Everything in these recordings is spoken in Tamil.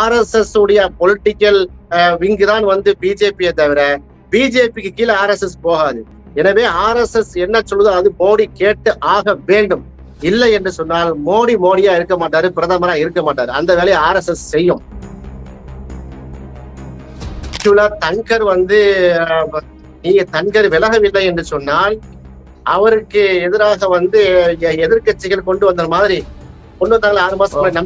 RSS உடைய பொலிட்டிக்கல் விங்கு தான் வந்து பிஜேபியை தவிர பிஜேபிக்கு கீழே RSS போகாது. எனவே RSS என்ன சொல்லுதோ அது மோடி கேட்டு ஆக வேண்டும். இல்லை என்று சொன்னால் மோடியா இருக்க மாட்டாரு, பிரதமரா இருக்க மாட்டாரு. அந்த வேலையை RSS செய்யும். தன்கர் வந்து நீங்க தன்கர் விலகவில்லை என்று சொன்னால் அவருக்கு எதிராக வந்து எதிர்கட்சிகள் கொண்டு வந்த மாதிரி கொண்டு வந்தாங்களே 6 மாசம்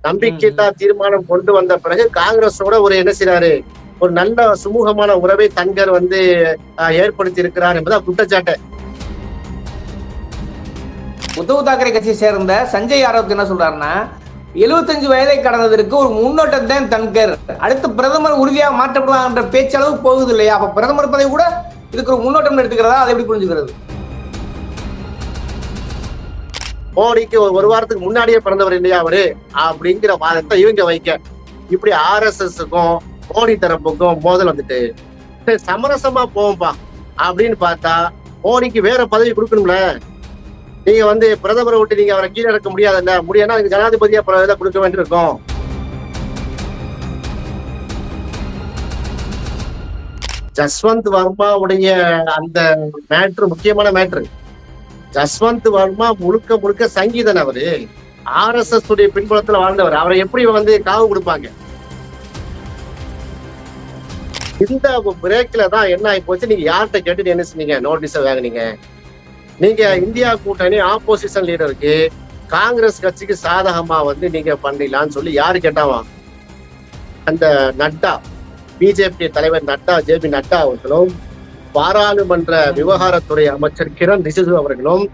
நம்பிக்கையில்லா தீர்மானம் கொண்டு வந்த பிறகு காங்கிரஸோட ஒரு என்ன செய்யறாரு, ஒரு நல்ல சுமூகமான உறவை தன்கர் வந்து ஏற்படுத்தி இருக்கிறார் என்பதா குற்றச்சாட்டு. உத்தவ் தாக்கரே கட்சியை சேர்ந்த சஞ்சய் யாதவ் என்ன சொல்றாருன்னா, 75 வயதை கடந்ததற்கு ஒரு முன்னோட்டம் தான் தன்கர், அடுத்து பிரதமர் உறுதியாக மாற்றப்படலாம் என்ற பேச்சளவு போகுது இல்லையா? அப்ப பிரதமர் பதவி கூட இதுக்கு ஒரு முன்னோட்டம் எடுத்துக்கிறதா, அதை எப்படி புரிஞ்சுக்கிறது? மோடிக்கு ஒரு வாரத்துக்கு முன்னாடியே பிறந்தவர் இல்லையா அவரு அப்படிங்கிற வாதத்தை இவங்க வைக்க, இப்படி RSSக்கும் மோடி தரப்புக்கும் மோதல் வந்துட்டு சமரசமா போவோம்பா அப்படின்னு பார்த்தா மோடிக்கு வேற பதவி கொடுக்கணும்ல. நீங்க வந்து பிரதமரை விட்டு நீங்க அவரை கீழே இறக்க முடியாதுல்ல, முடியாதுன்னா ஜனாதிபதியா பதவி கொடுக்க வேண்டியிருக்கும். ஜஸ்வந்த் வர்மாவுடைய அந்த மேட்ரு முக்கியமான மேட்ரு. ஜஸ்வந்த் வர்மா முழுக்க சங்கீதன். அவரு RSS உடைய பின்புலத்துல வாழ்ந்தவர். அவரை எப்படி வந்து காவு கொடுப்பாங்க? இந்த பிரேக்ல தான் என்ன ஆகி போச்சு, நீங்க யார்கிட்ட கேட்டு என்ன செஞ்சீங்க, நோட்டீஸை வாங்கினீங்க. நீங்க இந்தியா கூட்டணி ஆப்போசிஷன் லீடருக்கு காங்கிரஸ் கட்சிக்கு சாதகமா வந்து நீங்க பண்ணிடலான்னு சொல்லி யாரு கேட்டாவா? அந்த நட்டா, பிஜேபி தலைவர் நட்டா, JP நட்டா அவர்களும், பாராளுமன்ற விவகாரத்துறை அமைச்சர் கிரண் ரிஜிஜு அவர்களும்